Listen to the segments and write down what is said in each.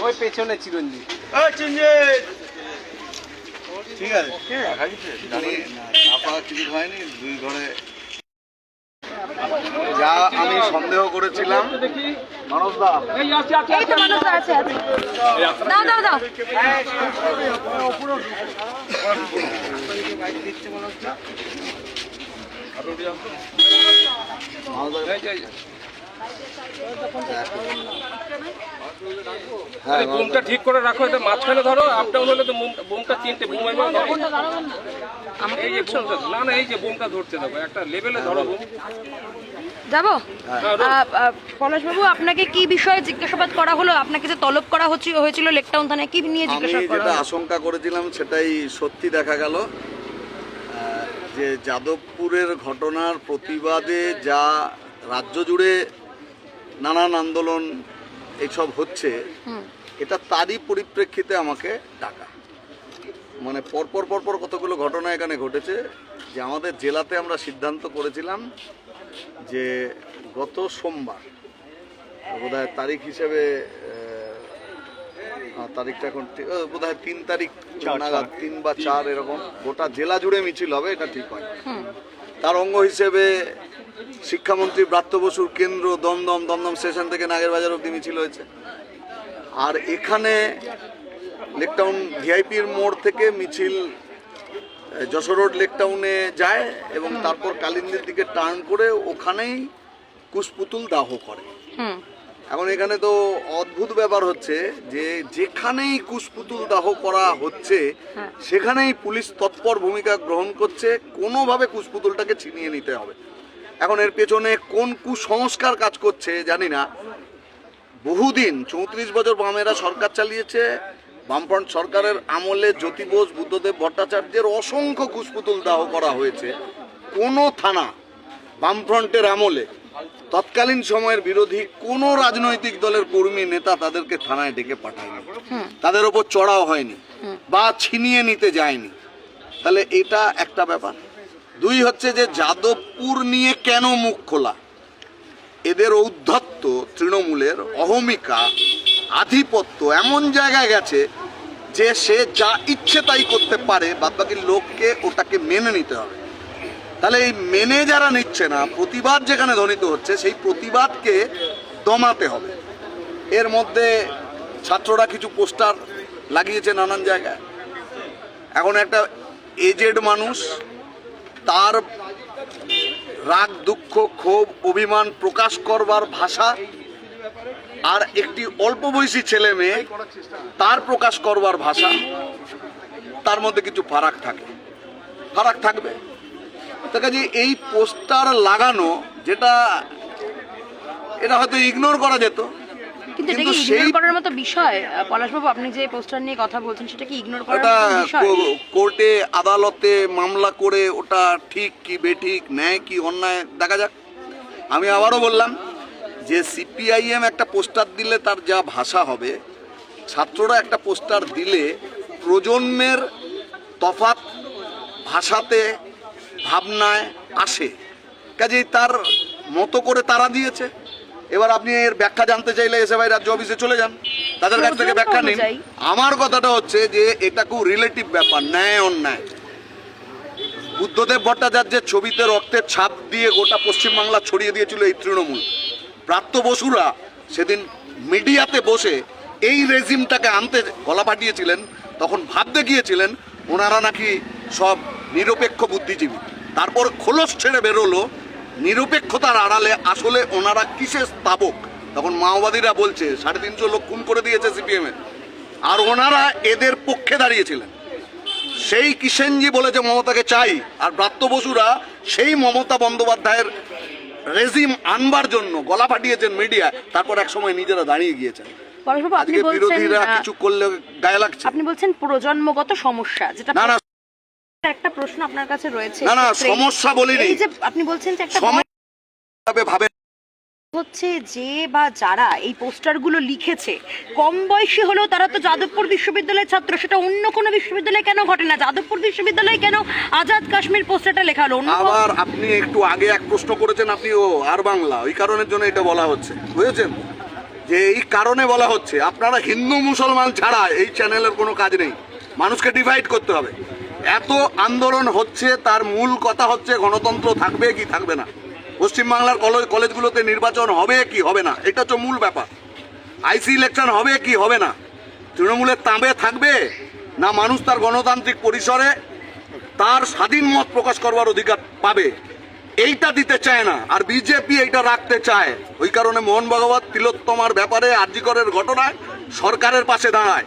ওই পেছনে চিরঞ্জিত। ঠিক আছে, কিছু হয়নি। দুই ঘরে যা আমি সন্দেহ করেছিলাম, মানসদা বুমটা ঠিক করে রাখো, এটা মাঝখানে ধরো, আপ ডাউন হলে তো বুমটা তিনটে বুম না না, এই যে বুমটা ধরতে দেবো, একটা লেভেলে ধরো বুম। যাবো পলাশবাবু, আপনাকে কি বিষয়ে জিজ্ঞাসাবাদ করা হলো? আপনাকে যে তলব করা হয়েছিল লেকটাউন থানায়, কি নিয়ে জিজ্ঞাসাবাদ করা হলো? যেটা আশঙ্কা করেছিলাম সেটাই সত্যি দেখা গেল, যে যাদবপুরের ঘটনার প্রতিবাদে যা রাজ্য জুড়ে নানান আন্দোলন এইসব হচ্ছে, এটা তারই পরিপ্রেক্ষিতে আমাকে ডাকা। মানে পরপর কতগুলো ঘটনা এখানে ঘটেছে, যে আমাদের জেলাতে আমরা সিদ্ধান্ত করেছিলাম যে গত সোমবার, বোধহয় তারিখ হিসেবে তারিখটা এখন বোধহয় 3 তারিখ নাগাদ, 3 বা 4 এরকম, গোটা জেলা জুড়ে মিছিল হবে, এটা ঠিক হয়। তার অঙ্গ হিসেবে শিক্ষামন্ত্রী ব্রাত্য বসুর কেন্দ্র দমদম স্টেশন থেকে নাগেরবাজার অবধি মিছিল হয়েছে। আর এখানে লেকটাউন ভিআইপির মোড় থেকে মিছিল যশোর রোড লেকটাউনে যায় এবং তারপর কালিন্দির দিকে টার্ন করে ওখানেই কুশপুতুল দাহ করে। এখন এখানে তো অদ্ভুত ব্যাপার হচ্ছে যে যেখানেই কুশপুতুল দাহ করা হচ্ছে সেখানেই পুলিশ তৎপর ভূমিকা গ্রহণ করছে, কোনোভাবে কুশপুতুলটাকে ছিনিয়ে নিতে হবে। এখন এর পেছনে কোন কুসংস্কার কাজ করছে জানি না। বহুদিন 34 বছর বামেরা সরকার চালিয়েছে, বামফ্রন্ট সরকারের আমলে জ্যোতি বোস, বুদ্ধদেব ভট্টাচার্যের অসংখ্য কুশপুতুল দাহ করা হয়েছে। কোনো থানা বামফ্রন্টের আমলে তৎকালীন সময়ের বিরোধী কোনো রাজনৈতিক দলের কর্মী নেতা তাদেরকে থানায় ডেকে পাঠায়নি, তাদের ওপর চড়াও হয়নি বা ছিনিয়ে নিতে যায়নি। তাহলে এটা একটা ব্যাপার। দুই হচ্ছে যে যাদবপুর নিয়ে কেন মুখ খোলা, এদের ঔদ্ধত্য, তৃণমূলের অহমিকা, আধিপত্য এমন জায়গায় গেছে যে সে যা ইচ্ছে তাই করতে পারে, বাদবাকি লোককে ওটাকে মেনে নিতে হবে। তাহলে এই মেনে যারা নিচ্ছে না, প্রতিবাদ যেখানে ধ্বনিত হচ্ছে, সেই প্রতিবাদকে দমাতে হবে। এর মধ্যে ছাত্ররা কিছু পোস্টার লাগিয়েছে নানান জায়গায়। এখন একটা এজেড মানুষ, তার রাগ, দুঃখ, ক্ষোভ, অভিমান প্রকাশ করবার ভাষা, আর একটি অল্প বয়সী ছেলে মেয়ে তার প্রকাশ করবার ভাষা, তার মধ্যে কিছু ফারাক থাকবে। কাজে এই পোস্টার লাগানো, যেটা এটা হয়তো ইগনোর করা যেত, কিন্তু সেই করার মতো বিষয়। পলাশবাবু, আপনি যে পোস্টার নিয়ে কথা বলছেন সেটা কি ইগনোর করার মতো বিষয়? কোর্টে আদালতে মামলা করে ওটা ঠিক কি বেঠিক, ন্যায় কি অন্যায় দেখা যাক। আমি আবারও বললাম যে সিপিআইএম একটা পোস্টার দিলে তার যা ভাষা হবে, ছাত্ররা একটা পোস্টার দিলে প্রজন্মের তফাৎ ভাষাতে, ভাবনায় আসে। কাজেই তার মতো করে তারা দিয়েছে। এবার আপনি এর ব্যাখ্যা জানতে চাইলে এসএফআই রাজ্য অফিসে চলে যান, তাদের কাছ থেকে ব্যাখ্যা নিন। আমার কথাটা হচ্ছে যে এটা খুব রিলেটিভ ব্যাপার, ন্যায় অন্যায়। বুদ্ধদেব ভট্টাচার্যের ছবিতে রক্তের ছাপ দিয়ে গোটা পশ্চিমবাংলা ছড়িয়ে দিয়েছিল এই তৃণমূল। ব্রাত্য বসুরা সেদিন মিডিয়াতে বসে এই রেজিমটাকে আনতে গলা পাঠিয়েছিলেন, তখন ভাবতে গিয়েছিলেন ওনারা নাকি সব নিরপেক্ষ বুদ্ধিজীবী। তারপর খোলস ছেড়ে বেরোলো নিরপেক্ষতার আড়ালে আসলে ওনারা কিসের স্থাপক। তখন মাওবাদীরা বলছে 350 লোক খুন করে দিয়েছে সিপিএমের, আর ওনারা এদের পক্ষে দাঁড়িয়েছিলেন। সেই কিষেনজি বলেছে মমতাকে চাই, আর ব্রাত্য বসুরা সেই মমতা বন্দ্যোপাধ্যায়ের রেজিম আনবার জন্য গলা ফাটিয়েছেন মিডিয়ায়, তারপর এক সময় নিজেরা দাঁড়িয়ে গিয়েছেন। আজকে বিরোধীরা কিছু করলে গায়ে লাগছে। আপনি বলছেন প্রজন্মগত সমস্যা, যেটা না একটা প্রশ্ন আপনার কাছে রয়েছে। না সমস্যা বলিনি, এই যে আপনি বলছেন যে একটা ভাবে হচ্ছে যে বা যারা এই পোস্টারগুলো লিখেছে কম বয়সী হলেও তারা তো যাদবপুর বিশ্ববিদ্যালয়ের ছাত্র, সেটা অন্য কোনো বিশ্ববিদ্যালয়ে কেন ঘটে না? যাদবপুর বিশ্ববিদ্যালয়ে কেন আজাদ কাশ্মীর পোস্টারটা লেখা হলো? আবার আপনি একটু আগে এক প্রশ্ন করেছেন, আপনি আর বাংলা, ওই কারণের জন্য এটা বলা হচ্ছে, বুঝেছেন? যে এই কারণে বলা হচ্ছে আপনারা হিন্দু মুসলমান ছাড়া এই চ্যানেলের কোনো কাজ নেই, মানুষকে ডিভাইড করতে হবে। এত আন্দোলন হচ্ছে, তার মূল কথা হচ্ছে গণতন্ত্র থাকবে কি থাকবে না, পশ্চিমবাংলার কলেজগুলোতে নির্বাচন হবে কি হবে না, এটা হচ্ছে মূল ব্যাপার। আইসি ইলেকশন হবে কি হবে না, তৃণমূলের তাঁবে থাকবে না মানুষ তার গণতান্ত্রিক পরিসরে তার স্বাধীন মত প্রকাশ করবার অধিকার পাবে, এইটা দিতে চায় না। আর বিজেপি এইটা রাখতে চায়, ওই কারণে মোহন ভাগবত তিলোত্তমার ব্যাপারে আরজিকরের ঘটনায় সরকারের পাশে দাঁড়ায়।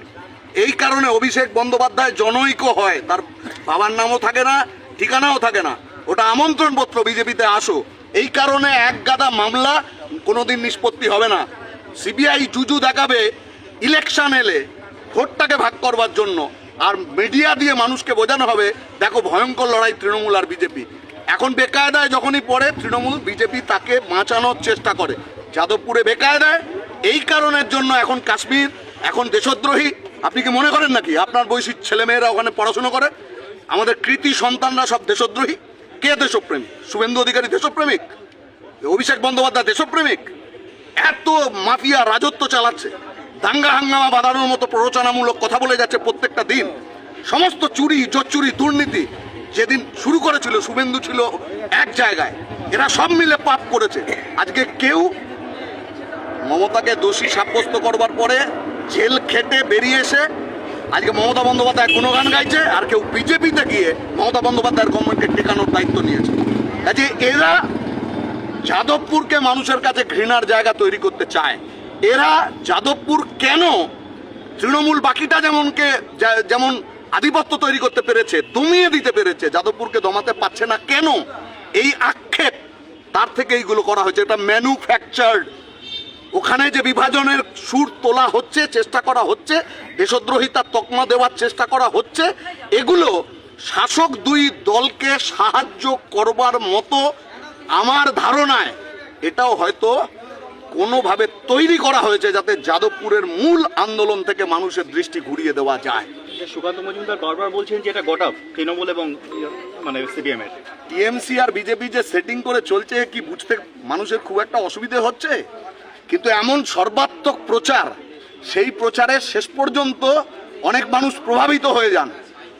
এই কারণে অভিষেক বন্দ্যোপাধ্যায় জনৈক হয়, তার বাবার নামও থাকে না, ঠিকানাও থাকে না, ওটা আমন্ত্রণ পত্র বিজেপিতে আসো। এই কারণে এক গাদা মামলা কোনোদিন নিষ্পত্তি হবে না। সিবিআই জুজু দেখাবে ইলেকশন এলে ভোটটাকে ভাগ করবার জন্য, আর মিডিয়া দিয়ে মানুষকে বোঝানো হবে দেখো ভয়ঙ্কর লড়াই তৃণমূল আর বিজেপি। এখন বেকায়দায় যখনই পড়ে তৃণমূল, বিজেপি তাকে বাঁচানোর চেষ্টা করে। যাদবপুরে বেকায়দায়, এই কারণের জন্য এখন কাশ্মীর, এখন দেশদ্রোহী। আপনি কি মনে করেন নাকি আপনার বয়সী ছেলেমেয়েরা ওখানে পড়াশুনো করে? আমাদের কৃতি সন্তানরা সব দেশদ্রোহী? কে দেশপ্রেমিক? শুভেন্দু অধিকারী দেশপ্রেমিক? অভিষেক বন্দ্যোপাধ্যায় দেশপ্রেমিক? এত মাফিয়া রাজত্ব চালাচ্ছে, দাঙ্গা হাঙ্গামা বাঁধানোর মতো প্ররোচনামূলক কথা বলে যাচ্ছে প্রত্যেকটা দিন। সমস্ত চুরি, জোচ্চুরি, দুর্নীতি যেদিন শুরু করেছিল শুভেন্দু ছিল এক জায়গায়, এরা সব মিলে পাপ করেছে। আজকে কেউ মমতাকে দোষী সাব্যস্ত করবার পরে জেল খেটে বেরিয়ে এসে আজকে মমতা বন্দ্যোপাধ্যায় গুণগান গাইছে, আর কেউ বিজেপিতে গিয়ে মমতা বন্দ্যোপাধ্যায়ের গভর্নমেন্টকে টেকানোর দায়িত্ব নিয়েছে। কাজে এরা যাদবপুরকে মানুষের কাছে ঘৃণার জায়গা তৈরি করতে চায়। এরা যাদবপুর কেন তৃণমূল বাকিটা যেমন আধিপত্য তৈরি করতে পেরেছে, দমিয়ে দিতে পেরেছে, যাদবপুরকে দমাতে পারছে না কেন, এই আক্ষেপ, তার থেকে এইগুলো করা হয়েছে। এটা ম্যানুফ্যাকচার্ড। ওখানে যে বিভাজনের সুর তোলা হচ্ছে, চেষ্টা করা হচ্ছে, দেশদ্রোহিতার তকমা দেওয়ার চেষ্টা করা হচ্ছে, এগুলো শাসক দুই দলকে সাহায্য করবার মতো আমার ধারণায় এটাও হয়তো কোনোভাবে তৈরি করা হয়েছে যাতে যাদবপুরের মূল আন্দোলন থেকে মানুষের দৃষ্টি ঘুরিয়ে দেওয়া যায়। সুকান্ত মজুমদার বারবার বলছেন যে এটা গট আপ তৃণমূল এবং মানে সিপিএম এর, টিএমসি আর বিজেপি যে সেটিং করে চলছে কি বুঝতে মানুষের খুব একটা অসুবিধে হচ্ছে, কিন্তু এমন সর্বাত্মক প্রচার, সেই প্রচারের শেষ পর্যন্ত অনেক মানুষ প্রভাবিত হয়ে যান।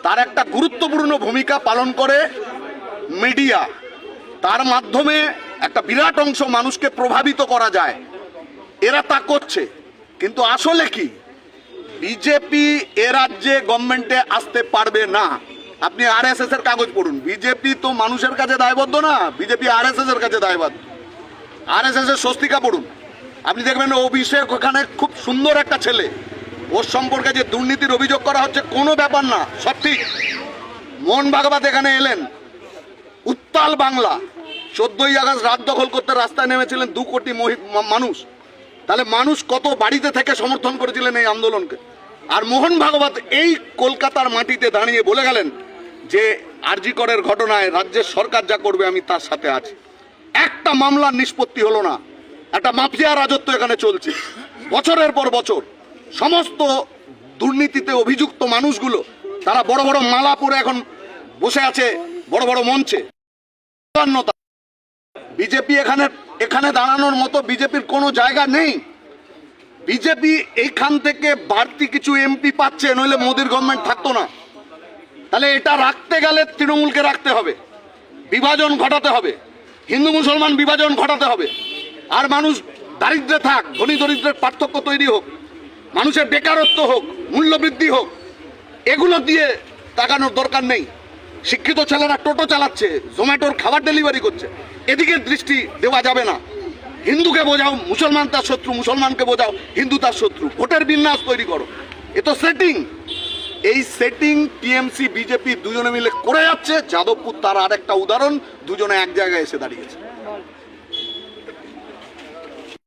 তার একটা গুরুত্বপূর্ণ ভূমিকা পালন করে মিডিয়া, তার মাধ্যমে একটা বিরাট অংশ মানুষকে প্রভাবিত করা যায়। এরা তা করছে, কিন্তু আসলে কি বিজেপি এ রাজ্যে গভর্নমেন্টে আসতে পারবে না। আপনি আরএসএস এর কাগজ পড়ুন, বিজেপি তো মানুষের কাছে দায়বদ্ধ না, বিজেপি আরএসএস এর কাছে দায়বদ্ধ। আরএসএস এর স্বস্তিকা পড়ুন, আপনি দেখবেন অভিষেক ওখানে খুব সুন্দর একটা ছেলে, ওর সম্পর্কে যে দুর্নীতির অভিযোগ করা হচ্ছে কোনো ব্যাপার না, সব ঠিক। মোহন ভাগবত এখানে এলেন, উত্তাল বাংলা, 14ই আগস্ট রাত দখল করতে রাস্তায় নেমেছিলেন 2 কোটি মানুষ। তাহলে মানুষ কত বাড়িতে থেকে সমর্থন করেছিলেন এই আন্দোলনকে। আর মোহন ভাগবত এই কলকাতার মাটিতে দাঁড়িয়ে বলে গেলেন যে আরজি করের ঘটনায় রাজ্যের সরকার যা করবে আমি তার সাথে আছি। একটা মামলার নিষ্পত্তি হলো না, একটা মাফিয়া রাজত্ব এখানে চলছে বছরের পর বছর। সমস্ত দুর্নীতিতে অভিযুক্ত মানুষগুলো তারা বড় বড় মালা পরে এখন বসে আছে বড় বড় মঞ্চে। বিজেপি এখানে দাঁড়ানোর মতো বিজেপির কোনো জায়গা নেই। বিজেপি এইখান থেকে বাড়তি কিছু এমপি পাচ্ছে, নইলে মোদির গভর্নমেন্ট থাকতো না। তাহলে এটা রাখতে গেলে তৃণমূলকে রাখতে হবে, বিভাজন ঘটাতে হবে, হিন্দু মুসলমান বিভাজন ঘটাতে হবে। আর মানুষ দারিদ্রে থাক, ধনী দরিদ্রের পার্থক্য তৈরি হোক, মানুষের বেকারত্ব হোক, মূল্যবৃদ্ধি হোক, এগুলো দিয়ে তাকানোর দরকার নেই। শিক্ষিত ছেলেরা টোটো চালাচ্ছে, জোম্যাটোর খাবার ডেলিভারি করছে, এদিকে দৃষ্টি দেওয়া যাবে না। হিন্দুকে বোঝাও মুসলমান তার শত্রু, মুসলমানকে বোঝাও হিন্দু তার শত্রু, ভোটের বিন্যাস তৈরি করো। এ তো সেটিং। এই সেটিং টিএমসি বিজেপি দুজনে মিলে করে যাচ্ছে। যাদবপুর তার আরেকটা উদাহরণ, দুজনে এক জায়গায় এসে দাঁড়িয়েছে।